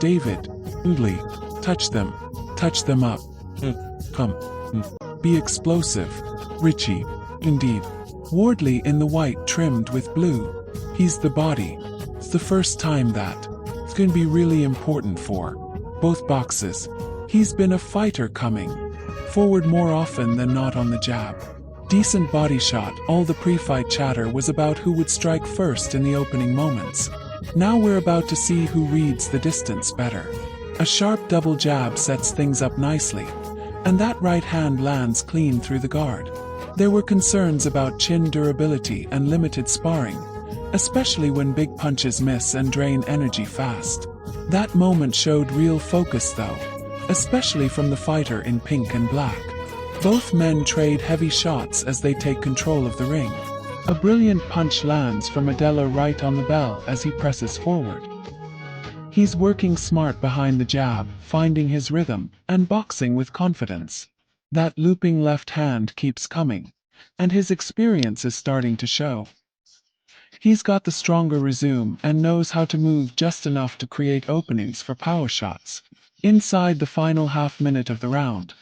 David Adeleye, touch them up. Come. Be explosive. Richie. Indeed. Wardley in the white trimmed with blue. He's the body. It's the first time that. It's going to be really important for both boxes. He's been a fighter coming forward more often than not on the jab. Decent body shot. All the pre-fight chatter was about who would strike first in the opening moments. Now we're about to see who reads the distance better. A sharp double jab sets things up nicely, and that right hand lands clean through the guard. There were concerns about chin durability and limited sparring, especially when big punches miss and drain energy fast. That moment showed real focus though, especially from the fighter in pink and black. Both men trade heavy shots as they take control of the ring. A brilliant punch lands from Adeleye right on the bell as he presses forward. He's working smart behind the jab, finding his rhythm, and boxing with confidence. That looping left hand keeps coming, and his experience is starting to show. He's got the stronger resume and knows how to move just enough to create openings for power shots. Inside the final half minute of the round,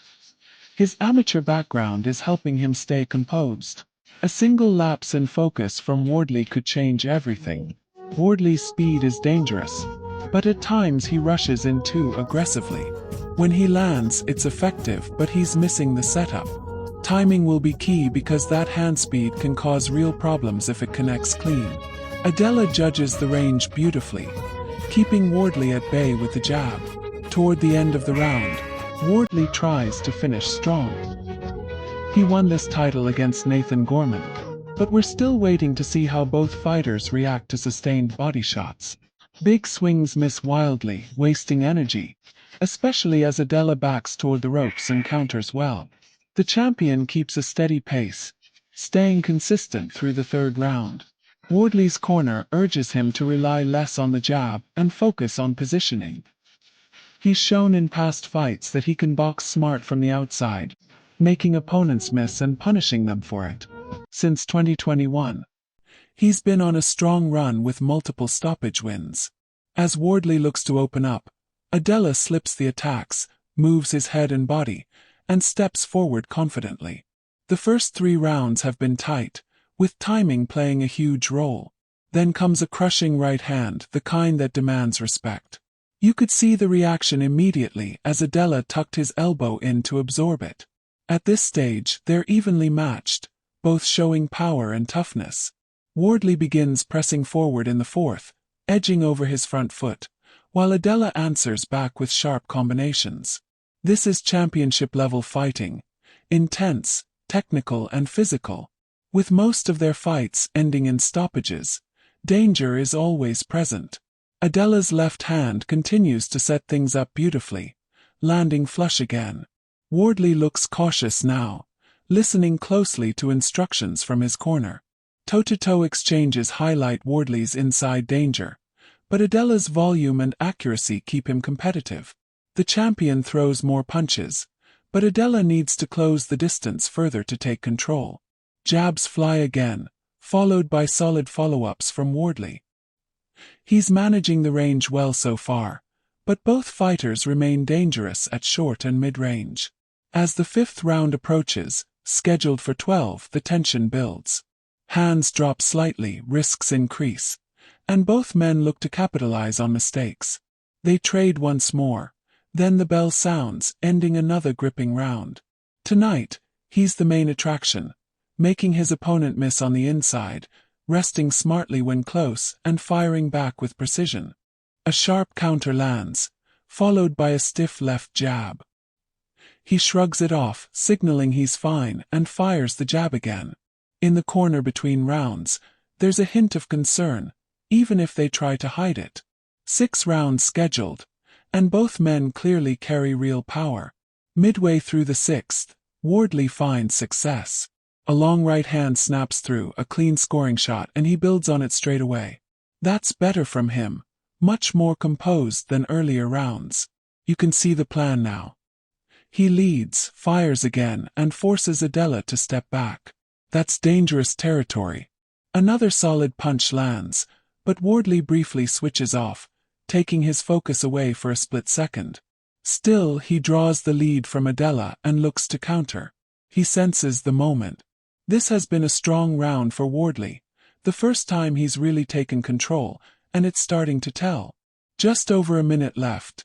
his amateur background is helping him stay composed. A single lapse in focus from Wardley could change everything. Wardley's speed is dangerous, but at times he rushes in too aggressively. When he lands, it's effective, but he's missing the setup. Timing will be key because that hand speed can cause real problems if it connects clean. Adeleye judges the range beautifully, keeping Wardley at bay with the jab. Toward the end of the round, Wardley tries to finish strong. He won this title against Nathan Gorman, but we're still waiting to see how both fighters react to sustained body shots. Big swings miss wildly, wasting energy, especially as Adeleye backs toward the ropes and counters well. The champion keeps a steady pace, staying consistent through the third round. Wardley's corner urges him to rely less on the jab and focus on positioning. He's shown in past fights that he can box smart from the outside, making opponents miss and punishing them for it. Since 2021, he's been on a strong run with multiple stoppage wins. As Wardley looks to open up, Adeleye slips the attacks, moves his head and body, and steps forward confidently. The first 3 rounds have been tight, with timing playing a huge role. Then comes a crushing right hand, the kind that demands respect. You could see the reaction immediately as Adeleye tucked his elbow in to absorb it. At this stage, they're evenly matched, both showing power and toughness. Wardley begins pressing forward in the fourth, edging over his front foot, while Adeleye answers back with sharp combinations. This is championship-level fighting, intense, technical and physical. With most of their fights ending in stoppages, danger is always present. Adeleye's left hand continues to set things up beautifully, landing flush again. Wardley looks cautious now, listening closely to instructions from his corner. Toe-to-toe exchanges highlight Wardley's inside danger, but Adeleye's volume and accuracy keep him competitive. The champion throws more punches, but Adeleye needs to close the distance further to take control. Jabs fly again, followed by solid follow-ups from Wardley. He's managing the range well so far, but both fighters remain dangerous at short and mid-range. As the 5th round approaches, scheduled for 12, the tension builds. Hands drop slightly, risks increase, and both men look to capitalize on mistakes. They trade once more, then the bell sounds, ending another gripping round. Tonight, he's the main attraction, making his opponent miss on the inside, resting smartly when close, and firing back with precision. A sharp counter lands, followed by a stiff left jab. He shrugs it off, signaling he's fine, and fires the jab again. In the corner between rounds, there's a hint of concern, even if they try to hide it. 6 rounds scheduled, and both men clearly carry real power. Midway through the 6th, Wardley finds success. A long right hand snaps through, a clean scoring shot, and he builds on it straight away. That's better from him, much more composed than earlier rounds. You can see the plan now. He leads, fires again, and forces Adeleye to step back. That's dangerous territory. Another solid punch lands, but Wardley briefly switches off, taking his focus away for a split second. Still, he draws the lead from Adeleye and looks to counter. He senses the moment. This has been a strong round for Wardley, the first time he's really taken control, and it's starting to tell. Just over a minute left,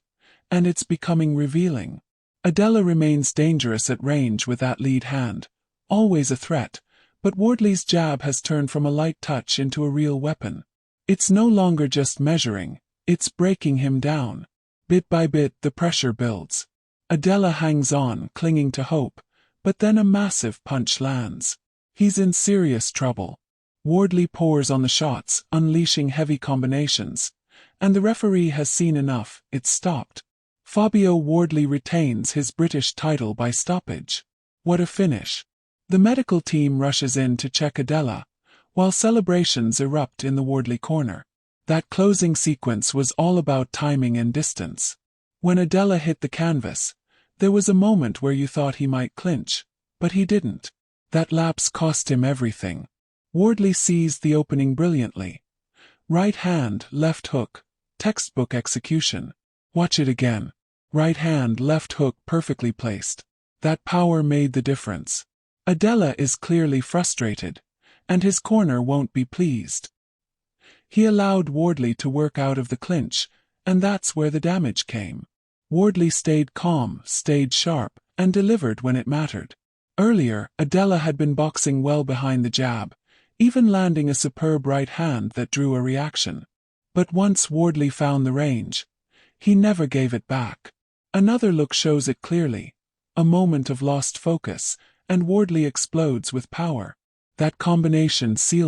and it's becoming revealing. Adeleye remains dangerous at range with that lead hand, always a threat, but Wardley's jab has turned from a light touch into a real weapon. It's no longer just measuring, it's breaking him down. Bit by bit the pressure builds. Adeleye hangs on, clinging to hope, but then a massive punch lands. He's in serious trouble. Wardley pours on the shots, unleashing heavy combinations, and the referee has seen enough, it's stopped. Fabio Wardley retains his British title by stoppage. What a finish. The medical team rushes in to check Adeleye, while celebrations erupt in the Wardley corner. That closing sequence was all about timing and distance. When Adeleye hit the canvas, there was a moment where you thought he might clinch, but he didn't. That lapse cost him everything. Wardley seized the opening brilliantly. Right hand, left hook, textbook execution. Watch it again. Right hand, left hook perfectly placed. That power made the difference. Adeleye is clearly frustrated, and his corner won't be pleased. He allowed Wardley to work out of the clinch, and that's where the damage came. Wardley stayed calm, stayed sharp, and delivered when it mattered. Earlier, Adeleye had been boxing well behind the jab, even landing a superb right hand that drew a reaction. But once Wardley found the range, he never gave it back. Another look shows it clearly. A moment of lost focus, and Wardley explodes with power. That combination sealed